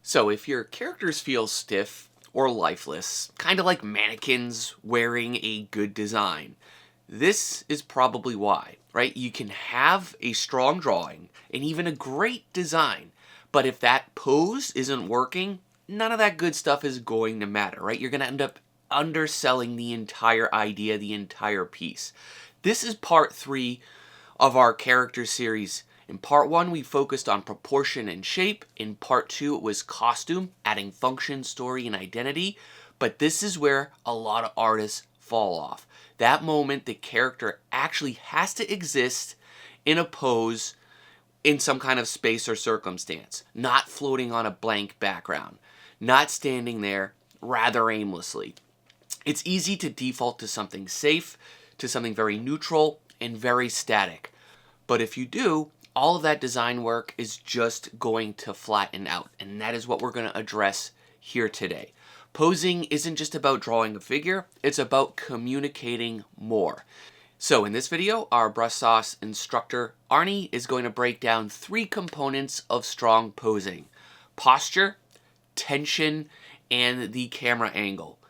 So if your characters feel stiff or lifeless, kind of like mannequins wearing a good design, this is probably why, right? You can have a strong drawing and even a great design, but if that pose isn't working, none of that good stuff is going to matter, right? You're going to end up underselling the entire idea, the entire piece. This is part 3 of our character series. In part 1, we focused on proportion and shape. In part 2, it was costume, adding function, story, and identity. But this is where a lot of artists fall off. That moment, the character actually has to exist in a pose in some kind of space or circumstance, not floating on a blank background, not standing there rather aimlessly. It's easy to default to something safe, to something very neutral, and very static. But if you do, all of that design work is just going to flatten out, and that is what we're going to address here today. Posing isn't just about drawing a figure, it's about communicating more. So in this video, our brush sauce instructor Arnie is going to break down 3 components of strong posing: posture, tension, and the camera angle.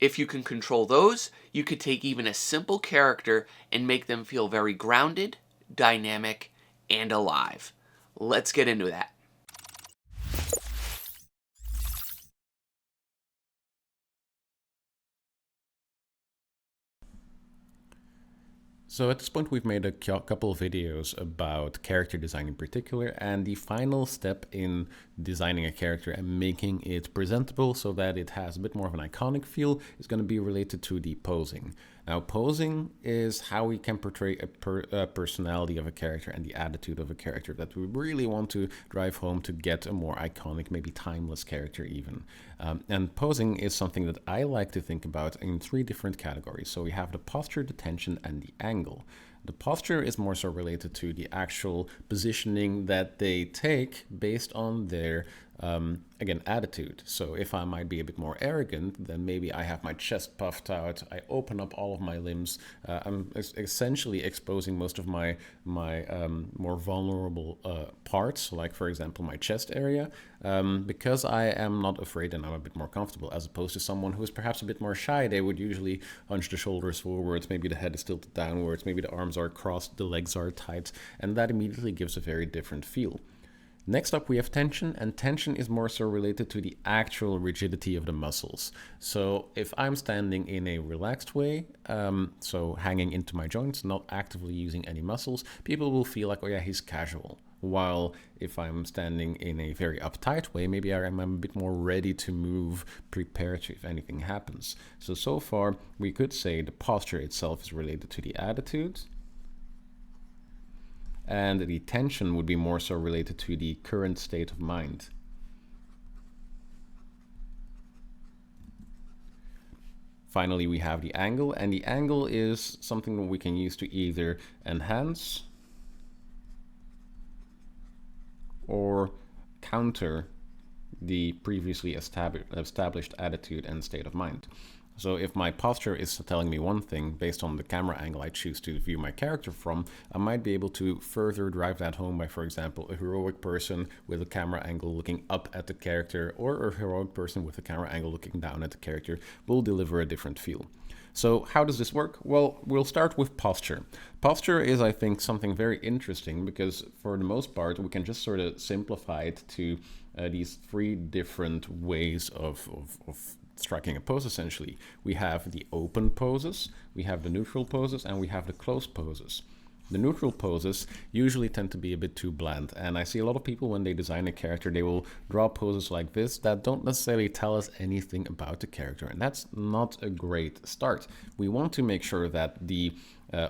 If you can control those, you could take even a simple character and make them feel very grounded, dynamic, and alive. Let's get into that. So at this point, we've made a couple of videos about character design in particular, and the final step in designing a character and making it presentable so that it has a bit more of an iconic feel is going to be related to the posing. Now, posing is how we can portray a personality of a character and the attitude of a character that we really want to drive home to get a more iconic, maybe timeless character even. And posing is something that I like to think about in 3 different categories. So we have the posture, the tension, and the angle. The posture is more so related to the actual positioning that they take based on their, again, attitude. So if I might be a bit more arrogant, then maybe I have my chest puffed out, I open up all of my limbs, I'm essentially exposing most of my more vulnerable parts, like for example my chest area, because I am not afraid and I'm a bit more comfortable, as opposed to someone who is perhaps a bit more shy. They would usually hunch the shoulders forwards, maybe the head is tilted downwards, maybe the arms are crossed, the legs are tight, and that immediately gives a very different feel. Next up, we have tension, and tension is more so related to the actual rigidity of the muscles. So if I'm standing in a relaxed way, so hanging into my joints, not actively using any muscles, people will feel like, oh yeah, he's casual. While if I'm standing in a very uptight way, maybe I'm a bit more ready to move, prepared to if anything happens. So far, we could say the posture itself is related to the attitude, and the tension would be more so related to the current state of mind. Finally, we have the angle, and the angle is something we can use to either enhance or counter the previously established attitude and state of mind. So if my posture is telling me one thing based on the camera angle I choose to view my character from, I might be able to further drive that home by, for example, a heroic person with a camera angle looking up at the character, or a heroic person with a camera angle looking down at the character will deliver a different feel. So how does this work? Well, we'll start with posture. Posture is, I think, something very interesting because for the most part, we can just sort of simplify it to these 3 different ways of striking a pose. Essentially, we have the open poses, we have the neutral poses, and we have the closed poses. The neutral poses usually tend to be a bit too bland, and I see a lot of people when they design a character, they will draw poses like this that don't necessarily tell us anything about the character, and that's not a great start. We want to make sure that the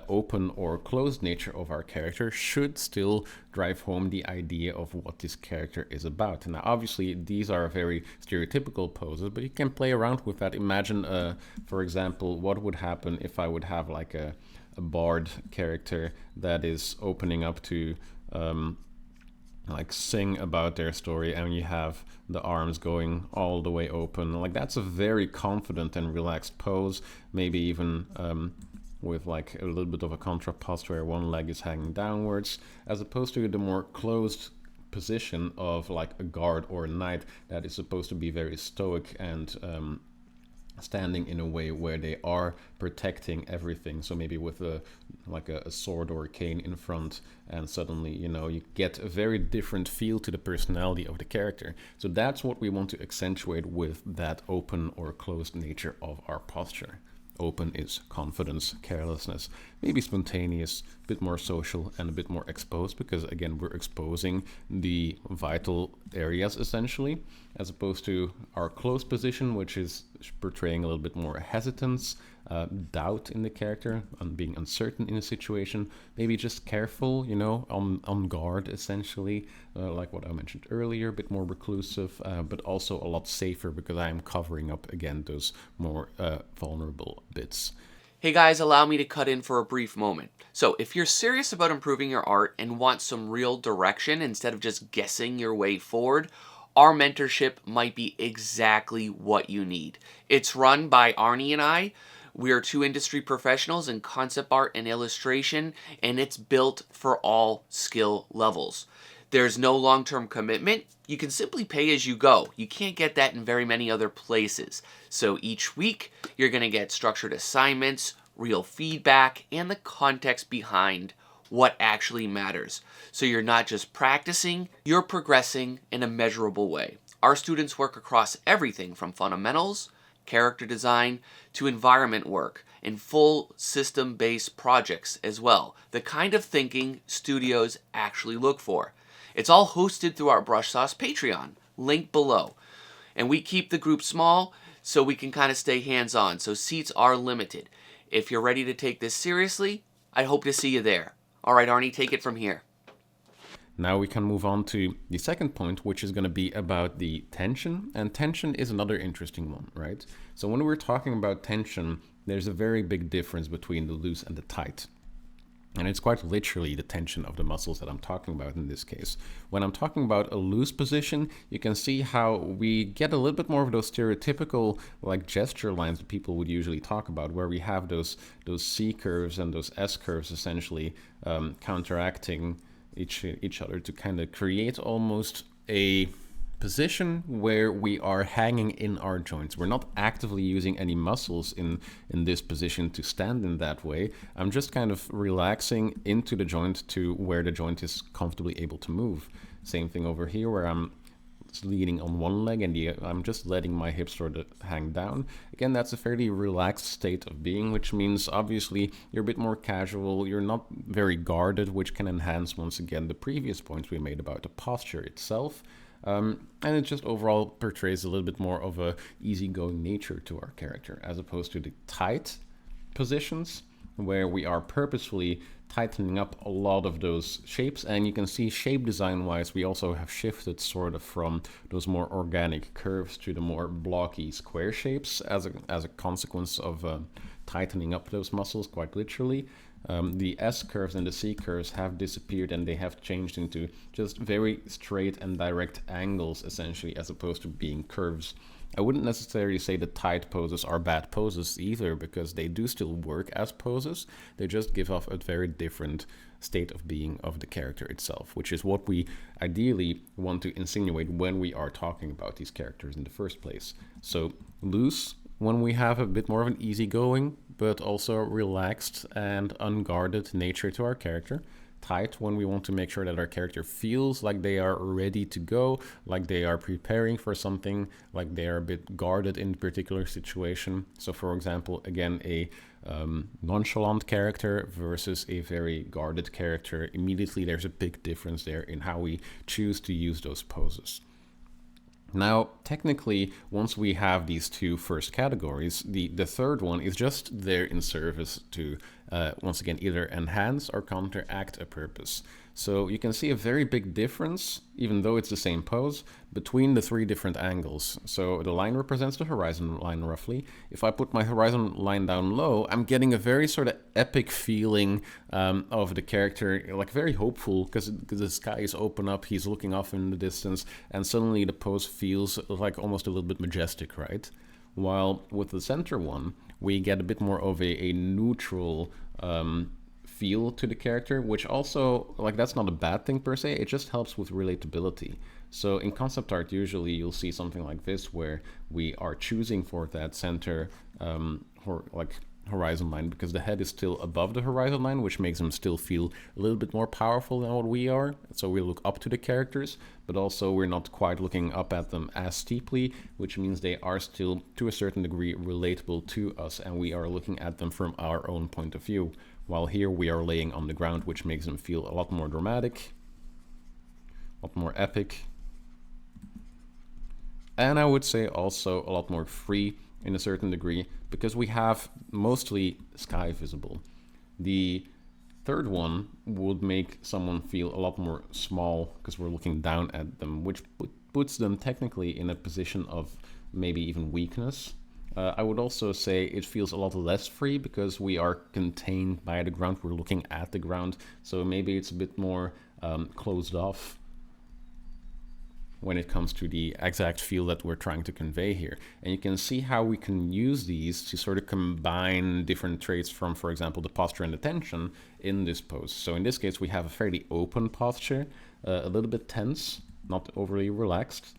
open or closed nature of our character should still drive home the idea of what this character is about. Now, obviously, these are very stereotypical poses, but you can play around with that. Imagine, for example, what would happen if I would have like a bard character that is opening up to like sing about their story, and you have the arms going all the way open. Like, that's a very confident and relaxed pose, maybe even with like a little bit of a contrapost where one leg is hanging downwards, as opposed to the more closed position of like a guard or a knight that is supposed to be very stoic and standing in a way where they are protecting everything. So maybe with a sword or a cane in front, and suddenly, you know, you get a very different feel to the personality of the character. So that's what we want to accentuate with that open or closed nature of our posture. Open is confidence, carelessness, maybe spontaneous, a bit more social, and a bit more exposed, because again, we're exposing the vital areas essentially, as opposed to our closed position, which is portraying a little bit more hesitance, doubt in the character, on being uncertain in a situation, maybe just careful, you know, on guard essentially, like what I mentioned earlier, a bit more reclusive, but also a lot safer because I am covering up again those more vulnerable bits. Hey guys, allow me to cut in for a brief moment. So, if you're serious about improving your art and want some real direction instead of just guessing your way forward, our mentorship might be exactly what you need. It's run by Arnie and I. We are two industry professionals in concept art and illustration, and it's built for all skill levels. There's no long-term commitment. You can simply pay as you go. You can't get that in very many other places. So each week, you're going to get structured assignments, real feedback, and the context behind what actually matters. So you're not just practicing, you're progressing in a measurable way. Our students work across everything from fundamentals, character design, to environment work, and full system-based projects as well. The kind of thinking studios actually look for. It's all hosted through our Brush Sauce Patreon, link below. And we keep the group small so we can kind of stay hands-on, so seats are limited. If you're ready to take this seriously, I hope to see you there. All right, Arnie, take it from here. Now we can move on to the second point, which is going to be about the tension. And tension is another interesting one, right? So when we're talking about tension, there's a very big difference between the loose and the tight. And it's quite literally the tension of the muscles that I'm talking about in this case. When I'm talking about a loose position, you can see how we get a little bit more of those stereotypical like gesture lines that people would usually talk about, where we have those C curves and those S curves essentially counteracting each other to kind of create almost a position where we are hanging in our joints. We're not actively using any muscles in this position to stand in that way. I'm just kind of relaxing into the joint to where the joint is comfortably able to move. Same thing over here where I'm leaning on one leg and I'm just letting my hips sort of hang down. Again, that's a fairly relaxed state of being, which means obviously you're a bit more casual, you're not very guarded, which can enhance once again the previous points we made about the posture itself. And it just overall portrays a little bit more of a easygoing nature to our character, as opposed to the tight positions where we are purposefully tightening up a lot of those shapes. And you can see shape design wise, we also have shifted sort of from those more organic curves to the more blocky square shapes as a consequence of tightening up those muscles quite literally. The S curves and the C curves have disappeared and they have changed into just very straight and direct angles essentially, as opposed to being curves. I wouldn't necessarily say the tight poses are bad poses either, because they do still work as poses. They just give off a very different state of being of the character itself, which is what we ideally want to insinuate when we are talking about these characters in the first place. So loose when we have a bit more of an easygoing but also relaxed and unguarded nature to our character. Tight when we want to make sure that our character feels like they are ready to go, like they are preparing for something, like they are a bit guarded in a particular situation. So for example, again, a nonchalant character versus a very guarded character. Immediately there's a big difference there in how we choose to use those poses. Now, technically, once we have these two first categories, the third one is just there in service to, once again, either enhance or counteract a purpose. So you can see a very big difference, even though it's the same pose, between the three different angles. So the line represents the horizon line roughly. If I put my horizon line down low, I'm getting a very sort of epic feeling of the character, like very hopeful, because the sky is open up, he's looking off in the distance, and suddenly the pose feels like almost a little bit majestic, right? While with the center one, we get a bit more of a neutral feel to the character, which also, like, that's not a bad thing per se, it just helps with relatability. So in concept art, usually you'll see something like this where we are choosing for that center horizon line because the head is still above the horizon line, which makes them still feel a little bit more powerful than what we are. So we look up to the characters, but also we're not quite looking up at them as steeply, which means they are still to a certain degree relatable to us, and we are looking at them from our own point of view. While here we are laying on the ground, which makes them feel a lot more dramatic, a lot more epic, and I would say also a lot more free in a certain degree, because we have mostly sky visible. The third one would make someone feel a lot more small because we're looking down at them, which puts them technically in a position of maybe even weakness. I would also say it feels a lot less free because we are contained by the ground, we're looking at the ground, so maybe it's a bit more closed off when it comes to the exact feel that we're trying to convey here. And you can see how we can use these to sort of combine different traits from, for example, the posture and the tension in this pose. So in this case, we have a fairly open posture, a little bit tense, not overly relaxed,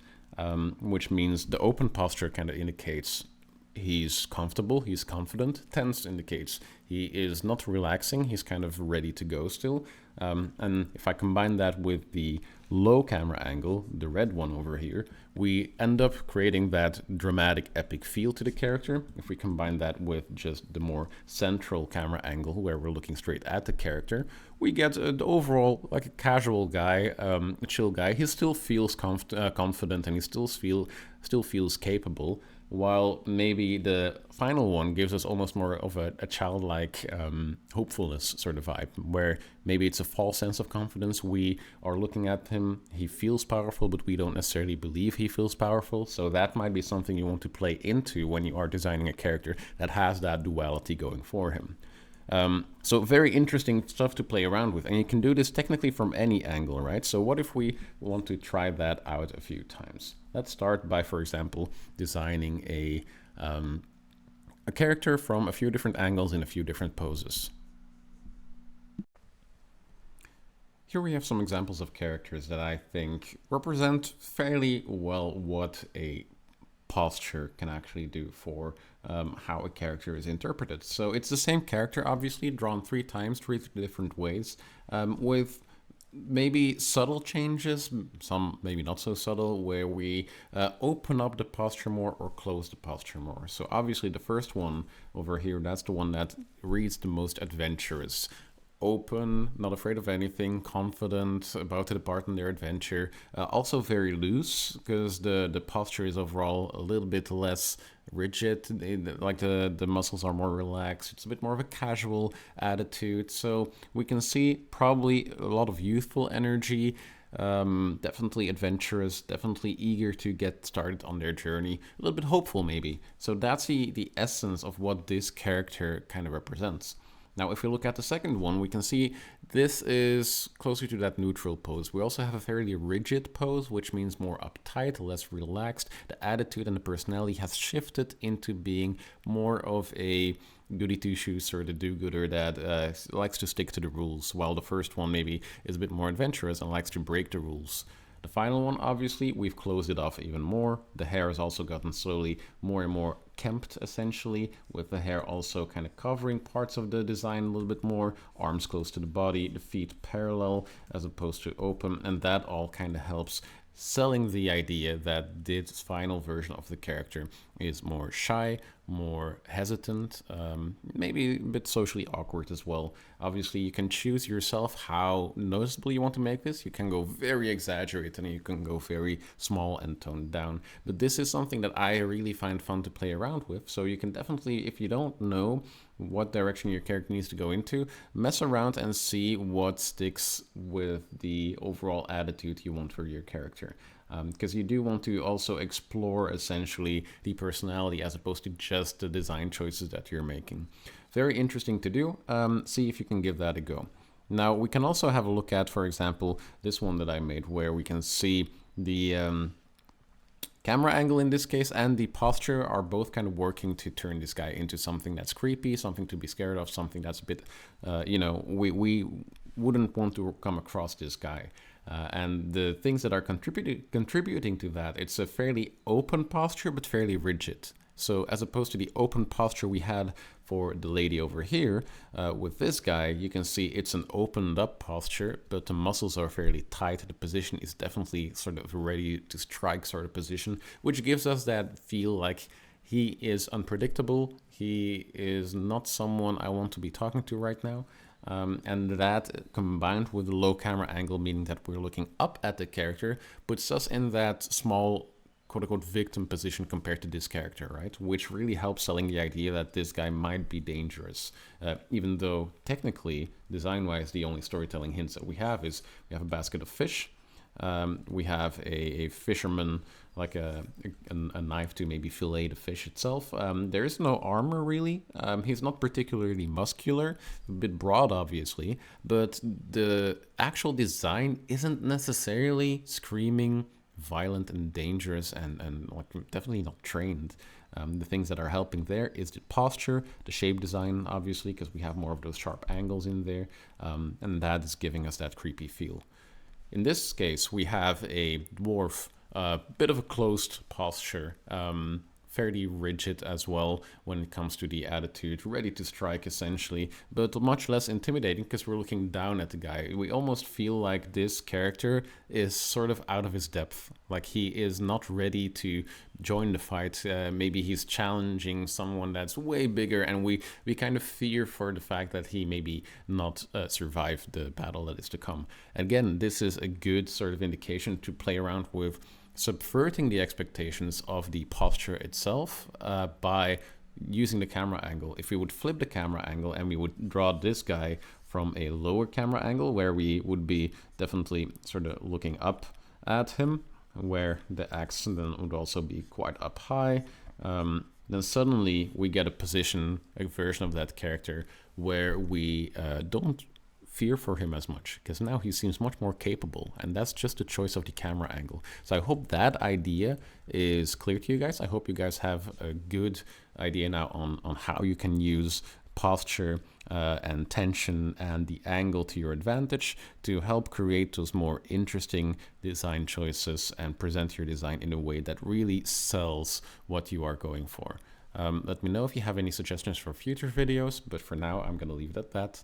which means the open posture kind of indicates he's comfortable, he's confident. Tense indicates he is not relaxing, he's kind of ready to go still. And if I combine that with the low camera angle, the red one over here, we end up creating that dramatic epic feel to the character. If we combine that with just the more central camera angle where we're looking straight at the character, we get an overall like a casual guy, a chill guy. He still feels confident and he still feels capable, while maybe the final one gives us almost more of a childlike hopefulness sort of vibe, where maybe it's a false sense of confidence. We are looking at him, he feels powerful, but we don't necessarily believe he feels powerful. So that might be something you want to play into when you are designing a character that has that duality going for him. So very interesting stuff to play around with, and you can do this technically from any angle, right? So what if we want to try that out a few times? Let's start by, for example, designing a character from a few different angles in a few different poses. Here we have some examples of characters that I think represent fairly well what a posture can actually do for how a character is interpreted. So it's the same character, obviously, drawn 3 times, 3 different ways, with maybe subtle changes, some maybe not so subtle, where we open up the posture more or close the posture more. So obviously the first one over here, that's the one that reads the most adventurous. Open, not afraid of anything, confident, about to depart on their adventure. Also very loose, because the posture is overall a little bit less rigid, like the muscles are more relaxed. It's a bit more of a casual attitude. So we can see probably a lot of youthful energy, definitely adventurous, definitely eager to get started on their journey, a little bit hopeful maybe. So that's the essence of what this character kind of represents. Now, if we look at the second one, we can see this is closer to that neutral pose. We also have a fairly rigid pose, which means more uptight, less relaxed. The attitude and the personality has shifted into being more of a goody two-shoes or the do-gooder that likes to stick to the rules, while the first one maybe is a bit more adventurous and likes to break the rules. The final one, obviously, we've closed it off even more. The hair has also gotten slowly more and more kempt, essentially, with the hair also kind of covering parts of the design a little bit more, arms close to the body, the feet parallel as opposed to open, and that all kind of helps selling the idea that this final version of the character is more shy, more hesitant, maybe a bit socially awkward as well. Obviously, you can choose yourself how noticeable you want to make this. You can go very exaggerated and you can go very small and toned down. But this is something that I really find fun to play around with. So you can definitely, if you don't know what direction your character needs to go into, mess around and see what sticks with the overall attitude you want for your character. Because you do want to also explore essentially the personality as opposed to just the design choices that you're making. Very interesting to do. See if you can give that a go. Now we can also have a look at, for example, this one that I made where we can see the camera angle in this case and the posture are both kind of working to turn this guy into something that's creepy, something to be scared of, something that's a bit, we wouldn't want to come across this guy. And the things that are contributing to that, it's a fairly open posture, but fairly rigid. So as opposed to the open posture we had for the lady over here, with this guy, you can see it's an opened up posture, but the muscles are fairly tight. The position is definitely sort of ready to strike sort of position, which gives us that feel like he is unpredictable. He is not someone I want to be talking to right now. And that combined with the low camera angle, meaning that we're looking up at the character, puts us in that small quote-unquote victim position compared to this character, right? Which really helps selling the idea that this guy might be dangerous. Even though technically, design-wise, the only storytelling hints that we have is we have a basket of fish, we have a fisherman, like a knife to maybe fillet the fish itself. There is no armor really. He's not particularly muscular, a bit broad obviously, but the actual design isn't necessarily screaming violent and dangerous and like definitely not trained. The things that are helping there is the posture, the shape design, obviously, because we have more of those sharp angles in there, and that is giving us that creepy feel. In this case, we have a dwarf, bit of a closed posture, fairly rigid as well when it comes to the attitude, ready to strike essentially, but much less intimidating because we're looking down at the guy. We almost feel like this character is sort of out of his depth, like he is not ready to join the fight. Maybe he's challenging someone that's way bigger, and we kind of fear for the fact that he maybe not survive the battle that is to come. Again, this is a good sort of indication to play around with subverting the expectations of the posture itself by using the camera angle. If we would flip the camera angle and we would draw this guy from a lower camera angle where we would be definitely sort of looking up at him, where the axe then would also be quite up high, then suddenly we get a version of that character where we don't fear for him as much, because now he seems much more capable, and that's just a choice of the camera angle. So I hope that idea is clear to you guys. I hope you guys have a good idea now on how you can use posture and tension and the angle to your advantage to help create those more interesting design choices and present your design in a way that really sells what you are going for. Let me know if you have any suggestions for future videos, but for now I'm going to leave it at that.